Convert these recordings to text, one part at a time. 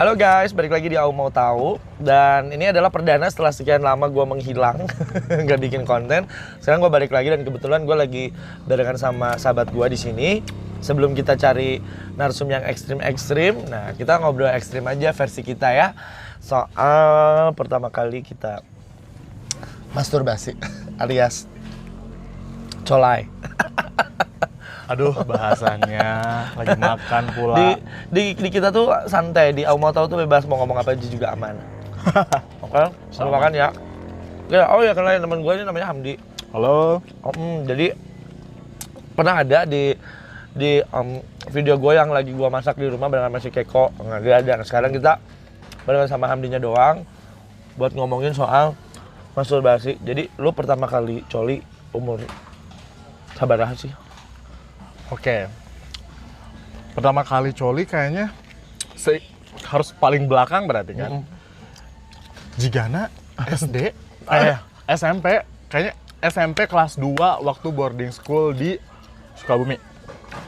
Halo guys, balik lagi di Aku Mau Tahu. Dan ini adalah perdana setelah sekian lama gue menghilang, nggak bikin konten. Sekarang gue balik lagi dan kebetulan gue lagi barengan sama sahabat gue di sini. Sebelum kita cari narsum yang ekstrim-ekstrim, nah kita ngobrol ekstrim aja versi kita ya. Soal pertama kali kita masturbasi alias colai. Aduh, bahasannya lagi makan pula. Di kita tuh santai, di Aku Mau Tahu tuh bebas mau ngomong apa aja juga aman. Oke, selamat makan ya. Oh ya, kenalin teman gue ini namanya Hamdi. Halo. Jadi pernah ada di video gue yang lagi gue masak di rumah barengan masih Keko. Nggak ada. Nah, sekarang kita barengan sama Hamdinya doang buat ngomongin soal masturbasi. Jadi lu pertama kali coli umur sabaraha sih? Oke. Pertama kali coli kayaknya harus paling belakang berarti kan? Jigana SD, SMP, kayaknya SMP kelas 2 waktu boarding school di Sukabumi.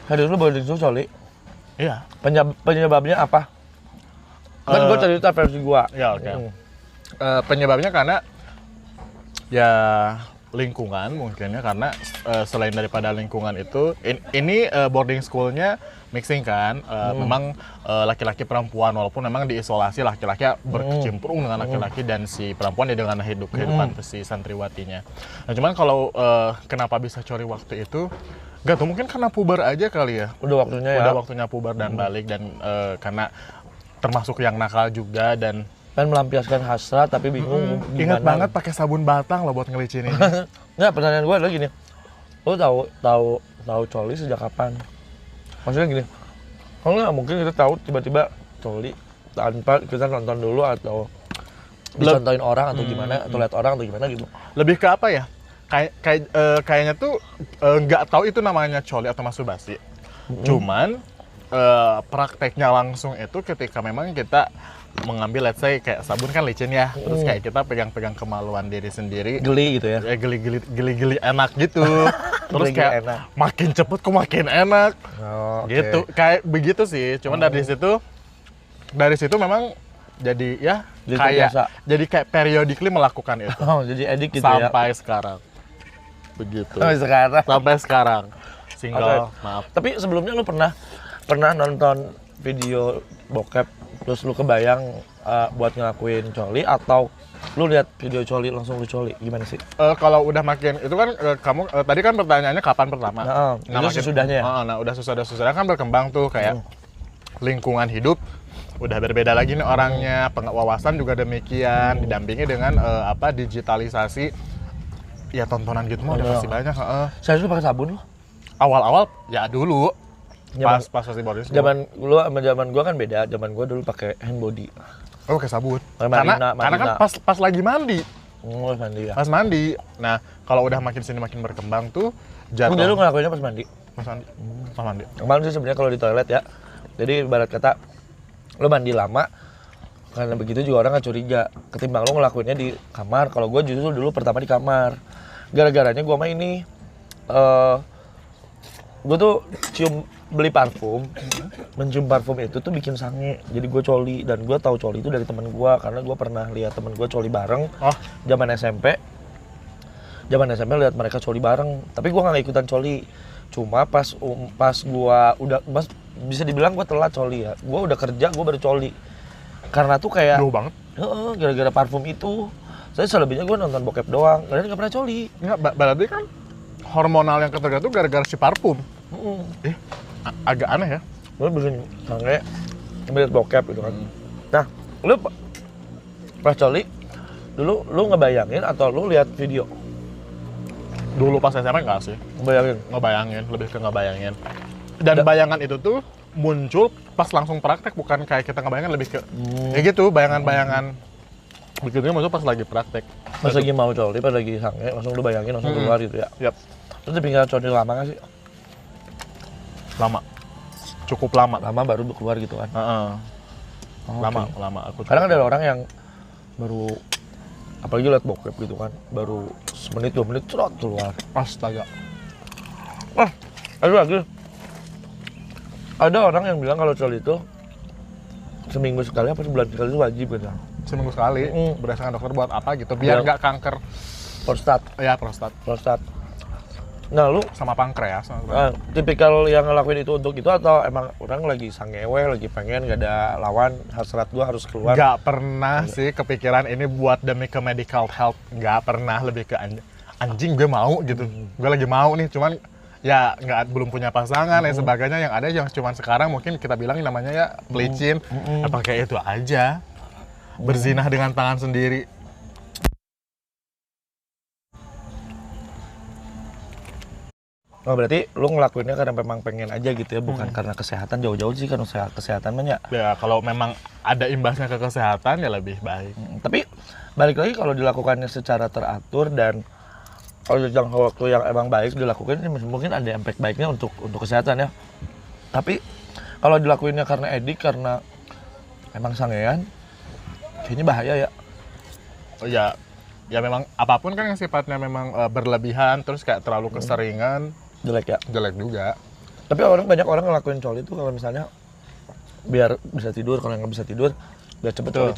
Hari lu boarding school coli? Iya. Penyebabnya apa? Kan gue cerita versi gue. Ya oke. Penyebabnya karena ya lingkungan mungkin ya, karena selain daripada lingkungan itu ini boarding schoolnya mixing kan, memang laki-laki perempuan, walaupun memang diisolasi laki-laki berkecimpung dengan laki-laki dan si perempuan ya dengan kehidupan si santriwatinya. Nah cuman kalau kenapa bisa coli waktu itu, gak tuh mungkin karena puber aja kali ya. Udah waktunya ya. Udah waktunya puber dan balik, dan karena termasuk yang nakal juga dan melampiaskan hasrat tapi bingung gimana. Ingat banget pakai sabun batang loh buat ngelicin ini. Nggak, pertanyaan gue adalah gini. Lo tahu coli sejak kapan? Maksudnya gini. Kalau nggak mungkin kita tahu tiba-tiba coli tanpa kita nonton dulu atau dicontohin orang atau gimana atau lihat orang atau gimana gitu. Lebih ke apa ya? Kayaknya tuh nggak tahu itu namanya coli atau masturbasi. Cuman prakteknya langsung itu ketika memang kita mengambil, let's say kayak sabun kan licin ya, terus kayak kita pegang-pegang kemaluan diri sendiri, Geli gitu ya? Geli-geli enak gitu. Terus kayak enak. makin cepet kok makin enak, gitu. Okay. Kayak begitu sih. Cuman dari situ memang jadi ya jadi kayak periodically melakukan itu. Oh, jadi edik gitu sampai ya? sekarang. Begitu. Sampai sekarang. Single, Okay. maaf. Tapi sebelumnya lu pernah nonton video bokep terus lu kebayang buat ngelakuin coli, atau lu lihat video coli langsung lu coli, gimana sih? Kalau udah makin itu kan kamu tadi kan pertanyaannya kapan pertama? Itu sesudahnya ya? Nah udah sesudah kan berkembang tuh kayak lingkungan hidup udah berbeda lagi nih orangnya, wawasan juga demikian, didampingi dengan digitalisasi ya, tontonan gitu mah udah pasti banyak. Saya dulu pakai sabun loh. Awal-awal ya dulu pas masih boarding school. Zaman gua kan beda. Zaman gua dulu pakai hand body. Oh, pakai sabun. Marina. Karena kan pas lagi mandi. Mandi ya. Pas mandi. Nah, kalau udah makin sini makin berkembang tuh jatuh. Udah lu ngelakuinnya pas mandi? Pas mandi. Pas mandi. Kemarin sih sebenarnya kalau di toilet ya. Jadi ibarat kata lu mandi lama, karena begitu juga orang nggak curiga. Ketimbang lu ngelakuinnya di kamar. Kalau gua justru dulu pertama di kamar. Gara-garanya gua mah ini gue tuh beli parfum, mencium parfum itu tuh bikin sange, jadi gue coli. Dan gue tahu coli itu dari temen gue karena gue pernah lihat temen gue coli bareng. Zaman SMP lihat mereka coli bareng, tapi gue nggak ikutan coli. Cuma pas gue udah bisa dibilang gue telat coli ya, gue udah kerja gue baru coli karena tuh kayak jauh banget. Gara-gara parfum itu. Saya selebihnya gue nonton bokep doang, kalian nggak pernah coli. Nggak, berarti kan hormonal yang ketergantung tuh gara-gara si parfum. Agak aneh ya. Lu bisa sange ngeliat bokep gitu kan. Nah, lu pas coli dulu lu ngebayangin atau lu lihat video? Dulu pas SMA enggak sih. Ngebayangin, lebih ke ngebayangin. Dan bayangan itu tuh muncul pas langsung praktek, bukan kayak kita ngebayangin, lebih ke kayak gitu, bayangan-bayangan begitunya muncul pas lagi praktek. Pas lagi mau coli, pas lagi sange, langsung lu bayangin langsung keluar gitu ya. Yap. Terus tinggal coli lama nggak sih? Lama. Cukup lama. Lama baru keluar gitu kan? Lama. Kadang ada orang yang baru, apalagi liat bokep gitu kan, baru semenit 2 menit cerot keluar. Astaga. Ada lagi. Ada orang yang bilang kalau coli itu seminggu sekali apa sebulan sekali itu wajib kan? Seminggu sekali, berdasarkan dokter buat apa gitu, biar nggak kanker Prostat. ya prostat Nah lu sama pankreas. tipikal yang ngelakuin itu untuk itu atau emang orang lagi sangewe, lagi pengen gak ada lawan, hasrat gua harus keluar? Nggak pernah sih kepikiran ini buat demi ke medical health, nggak pernah, lebih ke anjing gue mau gitu, gue lagi mau nih, cuman ya belum punya pasangan dan sebagainya, yang ada yang cuman sekarang mungkin kita bilang namanya ya pelicin, apa kayak itu aja, berzinah dengan tangan sendiri. Oh berarti lu ngelakuinnya karena memang pengen aja gitu ya, bukan karena kesehatan, jauh-jauh sih kan kesehatan banyak. Ya kalau memang ada imbasnya ke kesehatan ya lebih baik. Tapi balik lagi kalau dilakukannya secara teratur dan kalau jangka waktu yang emang baik dilakukan, ini mungkin ada impact baiknya untuk kesehatan ya. Tapi kalau dilakuinnya karena edik, karena emang sangean, kayaknya bahaya ya. Oh ya memang apapun kan yang sifatnya memang berlebihan terus kayak terlalu keseringan, Jelek ya. jelek juga. Tapi banyak orang ngelakuin coli itu kalau misalnya biar bisa tidur, kalau nggak bisa tidur biar cepet coli.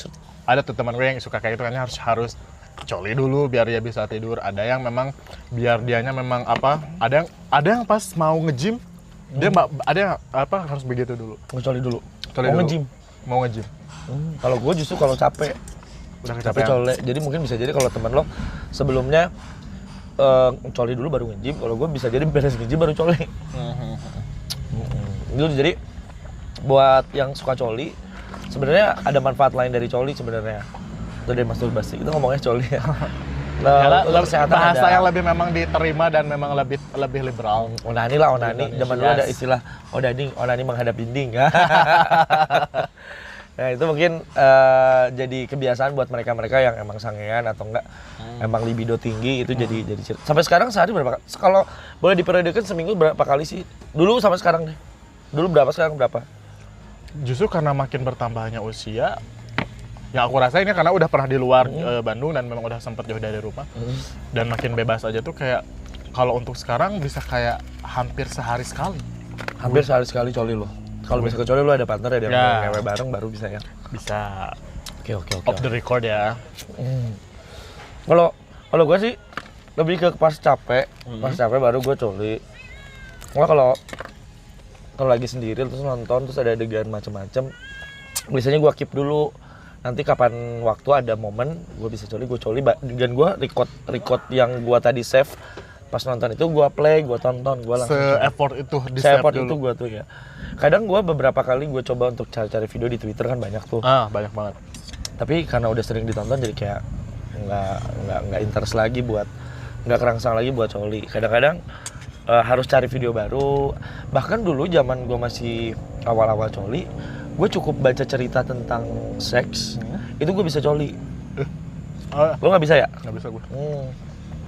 Ada tuh teman gue yang suka kayak itu, kan harus coli dulu biar dia bisa tidur. Ada yang memang biar dianya memang apa? Ada yang pas mau nge-gym dia ada yang apa harus begitu dulu. Ngecoli dulu. Coli Mau dulu. nge-gym. Mau nge-gym. Kalau gue justru kalau capek Udah tapi kecapean. coli. Jadi mungkin bisa jadi kalau teman lo sebelumnya coli dulu baru nge-gym, kalau gue bisa jadi beres nge-gym baru coli. Itu jadi buat yang suka coli, sebenarnya ada manfaat lain dari coli sebenarnya. Itu dari masturbasi, itu ngomongnya coli ya. Nah, untuk kesehatan bahasa ada yang lebih memang diterima dan memang lebih liberal. onani lah, onani. Zaman dulu ada istilah onani menghadap dinding. Nah itu mungkin jadi kebiasaan buat mereka-mereka yang emang sangean atau enggak emang libido tinggi, itu jadi sampai sekarang sehari berapa kali? Kalau boleh diperiodikan seminggu berapa kali sih? Dulu sama sekarang deh. Dulu berapa, sekarang berapa? Justru karena makin bertambahnya usia, yang aku rasa ini karena udah pernah di luar Bandung dan memang udah sempat jauh dari rumah, dan makin bebas aja tuh kayak kalau untuk sekarang bisa kayak hampir sehari sekali. Hampir sehari sekali coli lo. Kalau bisa ke coli lo ada partner ya, dia Ya. ngewe bareng baru bisa ya. Bisa Oke. off the record ya. Kalau gue sih lebih ke pas capek baru gue coli. Kalau lagi sendiri terus nonton terus ada adegan macem-macem, biasanya gue keep dulu. Nanti kapan waktu ada momen gue bisa coli, gue coli. Dan gue record yang gue tadi save pas nonton itu, gue play, gue tonton, gue langsung Se-effort itu di save se-effort dulu. itu gue tuh ya. Kadang gue beberapa kali gue coba untuk cari video di Twitter, kan banyak tuh. Banyak banget. Tapi karena udah sering ditonton jadi kayak nggak interest lagi buat, nggak kerangsang lagi buat coli. Kadang-kadang harus cari video baru. Bahkan dulu zaman gue masih awal-awal coli, gue cukup baca cerita tentang seks, itu gue bisa coli. Lo nggak bisa ya? Nggak bisa gue.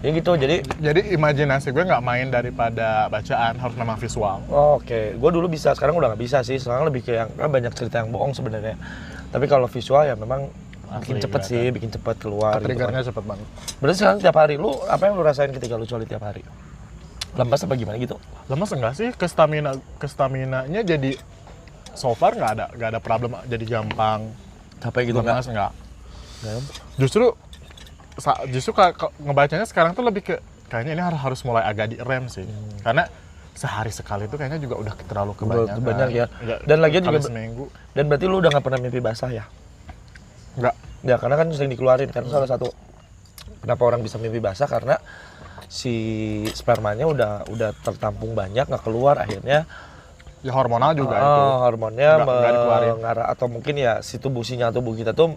Ya gitu, jadi imajinasi gue nggak main daripada bacaan, harus memang visual. Oke. Gue dulu bisa, sekarang udah nggak bisa sih. Sekarang lebih ke yang banyak cerita yang bohong sebenarnya. Tapi kalau visual ya memang bikin cepet sih, bikin cepet keluar. Triggernya gitu cepet banget. kan. Berarti sekarang tiap hari lu apa yang lu rasain ketika lu coli tiap hari? Lemas apa gimana gitu? Lemes enggak sih? Ke-stamina-nya jadi so far nggak ada problem, jadi gampang. Capek gitu Lemes enggak? Nggak? Justru ngebacanya sekarang tuh lebih ke kayaknya ini harus mulai agak direm sih. Karena sehari sekali itu kayaknya juga udah terlalu kebanyakan. Banyak ya. Dan lagian juga seminggu. Dan berarti lu udah nggak pernah mimpi basah ya? Enggak. Ya karena kan sering dikeluarin, karena salah satu kenapa orang bisa mimpi basah karena si spermanya udah tertampung banyak, nggak keluar, akhirnya Ya hormonal juga itu. hormonnya Nggak dikeluarin. mengarah, atau mungkin ya si tubuh kita tuh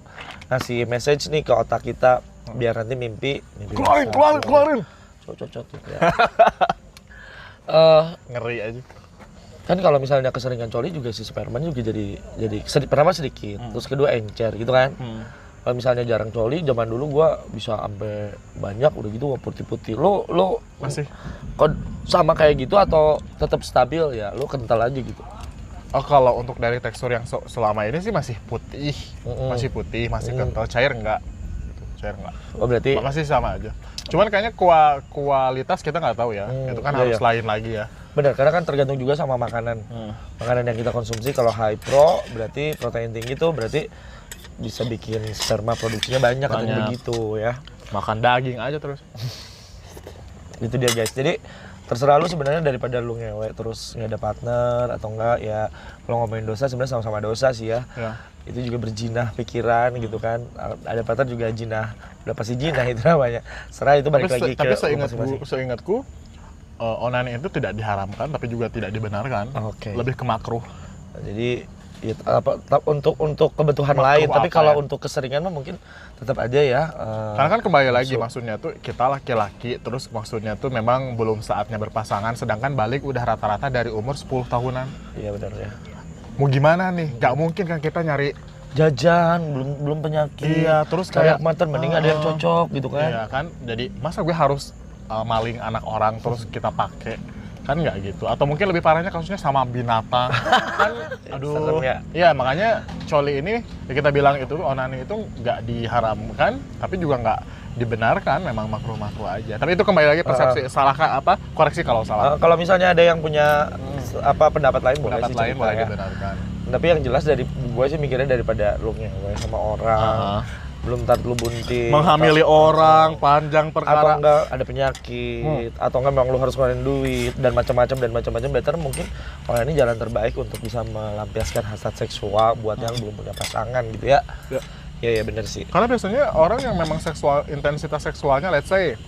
ngasih message nih ke otak kita biar nanti mimpi Keluarin. cocok ya. Ngeri aja. Kan kalau misalnya keseringan coli juga si spermanya juga jadi pertama sedikit, terus kedua encer gitu kan. Kalau misalnya jarang coli, zaman dulu gua bisa sampai banyak udah gitu putih-putih. Lo Masih. kok sama kayak gitu atau tetap stabil ya? Lo kental aja gitu. Oh, kalau untuk dari tekstur yang selama ini sih masih putih. Masih putih, masih kental, cair enggak? Gitu, cair enggak. Oh berarti Masih sama aja. Cuman kayaknya kualitas kita nggak tahu ya. Itu kan harus lain lagi ya. Benar, karena kan tergantung juga sama makanan. Makanan yang kita konsumsi kalau high pro berarti protein tinggi tuh berarti bisa bikin sperma produksinya banyak katanya begitu ya. Makan daging aja terus. Itu dia guys. Jadi terserah lu sebenarnya daripada lu ngewe terus nggak ada partner atau enggak ya. Kalau ngomongin dosa sebenarnya sama-sama dosa sih ya. Itu juga berjinah pikiran gitu kan. Ada partner juga jinah. Udah pasti jinah itu namanya. Serah itu balik lagi ke masing-masing. Seingatku onani itu tidak diharamkan tapi juga tidak dibenarkan. Lebih ke makruh. Jadi ya, untuk kebutuhan lain, tapi kalau untuk keseringan mah mungkin tetap aja ya. Karena kan kembali lagi maksudnya tuh kita laki-laki terus maksudnya tuh memang belum saatnya berpasangan sedangkan balik udah rata-rata dari umur 10 tahunan. Iya benar ya. Mau gimana nih? Gak mungkin kan kita nyari jajan, belum penyakit. Iya, terus kayak mantan mending ada yang cocok gitu kan. Iya kan, jadi masa gue harus maling anak orang terus kita pakai kan nggak gitu, atau mungkin lebih parahnya kasusnya sama binatang kan, aduh ya. Iya makanya coli ini ya kita bilang itu onani itu nggak diharamkan tapi juga nggak dibenarkan, memang makruh-makruh aja. Tapi itu kembali lagi persepsi, salahkah apa koreksi kalau salah. Kalau misalnya ada yang punya pendapat lain boleh sih lain boleh ya. Dibenarkan. Tapi yang jelas dari gue sih mikirnya daripada lu ngewe sama orang, belum tar lu bunting, menghamili orang, panjang perkara, atau enggak ada penyakit, atau enggak memang lu harus ngeluarin duit dan macam-macam better mungkin orang ini jalan terbaik untuk bisa melampiaskan hasrat seksual buat yang belum punya pasangan gitu ya. Iya bener sih. Karena biasanya orang yang memang intensitas seksualnya let's say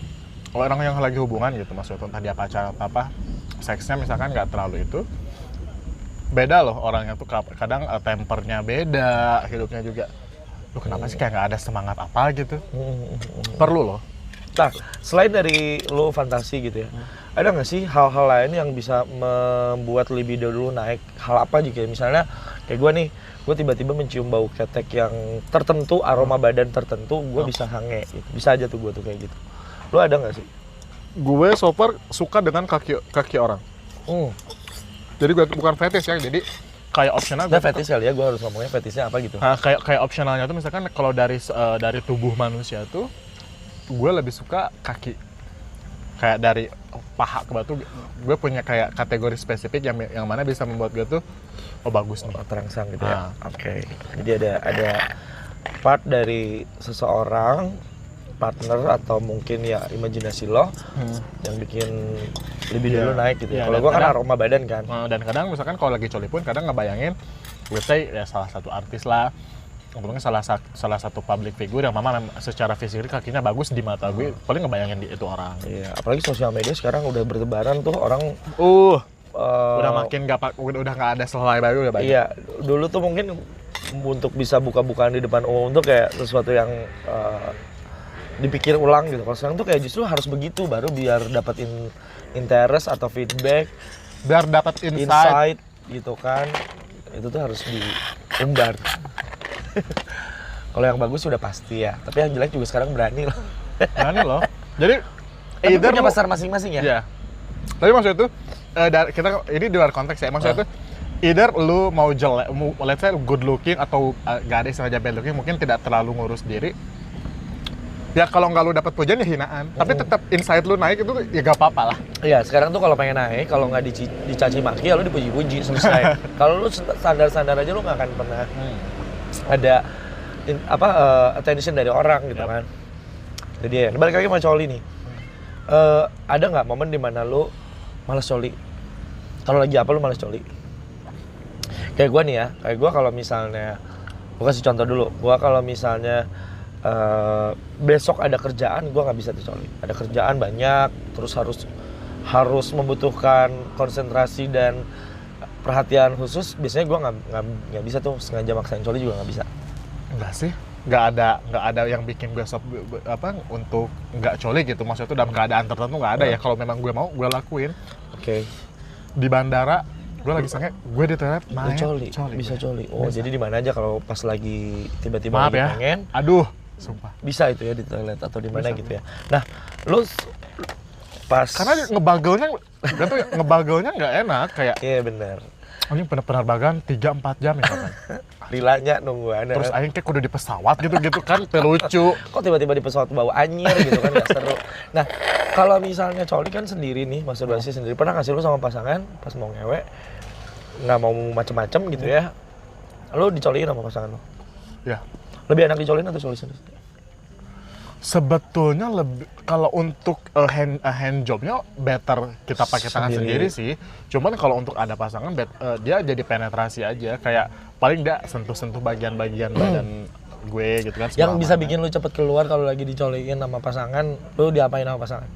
orang yang lagi hubungan gitu, maksudnya entah dia pacar atau apa, seksnya misalkan nggak terlalu itu, beda loh orangnya tuh kadang tempernya beda, hidupnya juga. Lu kenapa sih kayak nggak ada semangat apa gitu? Perlu loh. Nah, selain dari lu fantasi gitu ya, ada nggak sih hal-hal lain yang bisa membuat libido dulu naik? Hal apa juga? Misalnya kayak gue nih, gue tiba-tiba mencium bau ketek yang tertentu, aroma badan tertentu, gue bisa hange gitu. Bisa aja tuh gue tuh kayak gitu. Lu ada nggak sih? Gue so far suka dengan kaki orang. Jadi gue bukan fetish ya, jadi kayak opsional. Nah, fetish kali ya, gue harus ngomongnya fetishnya apa gitu. Nah, kayak opsionalnya tuh misalkan kalau dari tubuh manusia tuh gue lebih suka kaki. Kayak dari paha ke batu, gue punya kayak kategori spesifik yang mana bisa membuat gue tuh bagus nih. Terangsang gitu ya. Oke. Jadi ada part dari seseorang, partner atau mungkin ya imajinasi lo yang bikin libido lo naik gitu. Kalau gue kan aroma badan kan. Dan kadang misalkan kalau lagi coli pun kadang ngebayangin, let's say ya salah satu artis lah, umpamanya salah satu public figure yang memang secara fisik kakinya bagus di mata gue, paling ngebayangin itu orang. Iya, apalagi sosial media sekarang udah bertebaran tuh orang udah makin udah nggak ada selai baru udah banyak. Iya, dulu tuh mungkin untuk bisa buka-bukaan di depan umum tuh kayak sesuatu yang dipikir ulang gitu. Kalau sekarang tuh kayak justru harus begitu baru biar dapetin interest atau feedback, biar dapat insight gitu kan. Itu tuh harus diumbar. Kalau yang bagus sudah pasti ya, tapi yang jelek juga sekarang berani loh. Berani loh. Jadi tapi punya pasar masing-masing ya. Iya. Tapi maksudnya tuh kita ini di luar konteks ya. Maksudnya tuh either lu mau jelek, let's say good looking atau gak ada sengaja bad looking, mungkin tidak terlalu ngurus diri. Ya kalau nggak lu dapat pujian ya hinaan. Tapi tetap insight lu naik itu ya gak apa-apa lah. Iya, sekarang tuh kalau pengen naik, kalau nggak dicaci maki ya lu dipuji-puji selesai. Kalau lu standar-standar aja lu nggak akan pernah ada attention dari orang gitu kan. Jadi ya, balik lagi sama coli nih. Ada nggak momen dimana lu malas coli? Kalau lagi apa lu malas coli? Kayak gue nih ya, kayak gue kalau misalnya, gue kasih contoh dulu. Gue kalau misalnya besok ada kerjaan, gue nggak bisa tuh coli. Ada kerjaan banyak, terus harus membutuhkan konsentrasi dan perhatian khusus. Biasanya gue nggak bisa tuh, sengaja maksain coli juga nggak bisa. Enggak sih, nggak ada yang bikin gue untuk nggak coli gitu. Maksudnya tuh dalam keadaan tertentu nggak ada ya. Kalau memang gue mau, gue lakuin. Oke. Di bandara, gue lagi sange, gue di toilet main coli. Bisa coli. Oh, bisa. Jadi di mana aja kalau pas lagi tiba-tiba maaf lagi ya, pengen. Aduh, sumpah. Bisa itu ya di toilet atau di mana gitu ya. Nah, lu pas karena ngebagelnya nggak enak kayak. Iya benar. Anjing penerbangan 3-4 jam misalkan. Lilanya nungguan. Terus aing kayak kudu di pesawat gitu kan, lucu. Kok tiba-tiba di pesawat bau anyir gitu kan, nggak seru. Nah, Kalau misalnya coli kan sendiri nih, masturbasi sendiri. Pernah nggak sih lu sama pasangan pas mau ngewe, nggak mau macem-macem gitu ya, lu dicoliin sama pasangan lu? Ya. Lebih enak dicolin atau coli sendiri? Sebetulnya lebih kalau untuk hand jobnya better kita pakai tangan sendiri sih. Cuman kalau untuk ada pasangan dia jadi penetrasi aja, kayak paling nggak sentuh-sentuh bagian-bagian badan gue gitu kan. Yang bisa bikin lu cepet keluar kalau lagi dicoliin sama pasangan, lu diapain sama pasangan?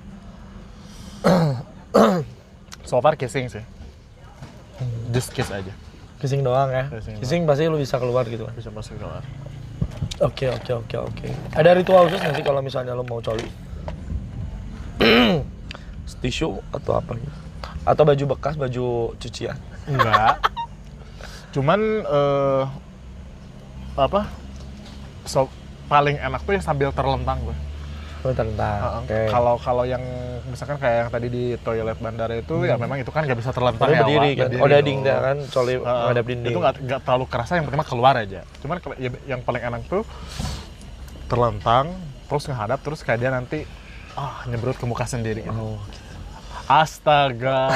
So far kissing sih. Just kiss aja. Kissing doang ya? Kissing pasti lu bisa keluar gitu kan? Bisa masuk keluar. Oke. Ada ritual khusus nggak sih kalau misalnya lo mau coli? Tisu atau apa gitu? Atau baju bekas, baju cucian? Enggak. Cuman paling enak tuh ya sambil terlentang gue. Tentang. Kalau yang misalkan kayak yang tadi di toilet bandara itu ya memang itu kan nggak bisa terlentang ya. Berdiri kan? Odading dah kan, coli menghadap dinding. Itu nggak terlalu kerasa, yang penting mah keluar aja. Cuman yang paling enak tuh terlentang, terus ngadap, terus kayak dia nanti nyebrut ke muka sendiri. Gitu. Astaga.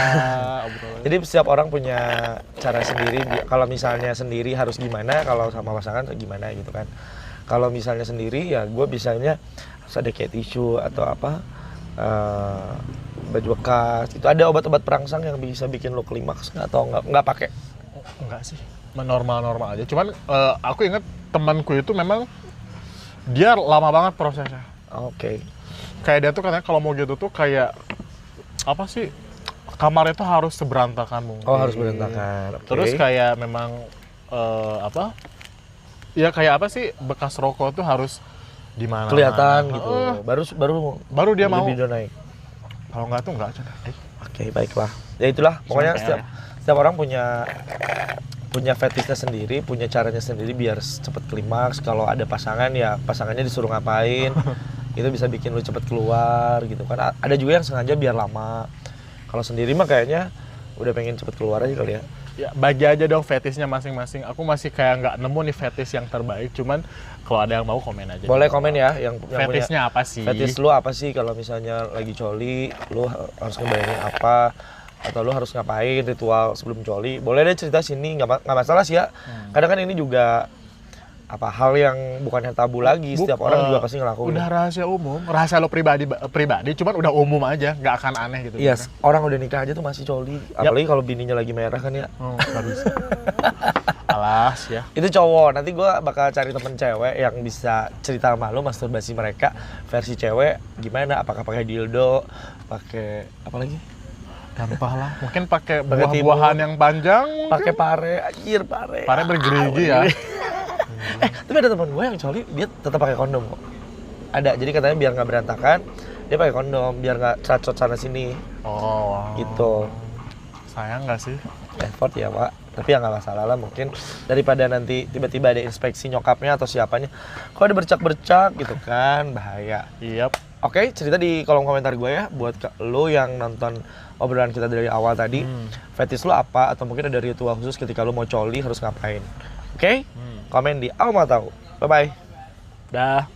Jadi setiap orang punya cara sendiri. Kalau misalnya sendiri harus gimana, kalau sama pasangan gimana gitu kan. Kalau misalnya sendiri ya gue bisanya harus ada kayak tisu atau apa, baju bekas. Itu ada obat-obat perangsang yang bisa bikin lo klimaks atau nggak pakai? Enggak sih, normal-normal aja. Cuman aku inget temanku itu memang dia lama banget prosesnya. Oke. Kayak dia tuh katanya kalau mau gitu tuh kayak apa sih, kamarnya tuh harus seberantakan mungkin. Oh, harus berantakan. Okay. Terus kayak memang ya kayak apa sih, bekas rokok tuh harus di mana kelihatan gitu. Baru dia mau. Naik. Kalau nggak tuh nggak aja. Oke, baiklah. Ya itulah, pokoknya setiap orang punya fetishnya sendiri, punya caranya sendiri biar cepet klimaks. Kalau ada pasangan ya pasangannya disuruh ngapain, itu bisa bikin lu cepet keluar gitu kan. Ada juga yang sengaja biar lama. Kalau sendiri mah kayaknya udah pengen cepet keluar aja kali ya. Ya bagi aja dong fetishnya masing-masing. Aku masih kayak nggak nemu nih fetish yang terbaik. Cuman kalau ada yang mau komen aja. Boleh komen ya yang fetishnya apa sih? Fetish lu apa sih kalau misalnya lagi coli, lu harus ngebayangin apa? Atau lu harus ngapain ritual sebelum coli? Boleh deh cerita sini, nggak masalah sih ya. Kadang kan ini juga hal yang bukan yang tabu lagi, setiap orang juga pasti ngelakuin. Udah rahasia umum, rahasia lo pribadi, cuman udah umum aja, nggak akan aneh gitu. Yes, orang udah nikah aja tuh masih coli, apalagi kalau bininya lagi merah kan ya. Nggak bisa. Alas ya. Itu cowok, nanti gue bakal cari temen cewek yang bisa cerita sama lu masturbasi mereka versi cewek gimana, apakah pakai dildo, pakai apa lagi? Gampang lah, mungkin pakai buah-buahan yang panjang, pakai pare, anjir pare bergerigi ya. Tapi ada teman gue yang coli, dia tetap pakai kondom kok. Ada, jadi katanya biar nggak berantakan, dia pakai kondom, biar nggak cacot sana sini. Oh, wow. Gitu. Sayang nggak sih? Effort ya pak, tapi ya nggak masalah lah mungkin. Daripada nanti tiba-tiba ada inspeksi nyokapnya atau siapanya, kok ada bercak-bercak gitu kan, bahaya. Yep. Oke, cerita di kolom komentar gue ya, buat lo yang nonton obrolan kita dari awal tadi, fetish lo apa, atau mungkin ada ritual khusus ketika lo mau coli harus ngapain. Oke? Komen di Aku Mau Tahu. Bye-bye. Dah.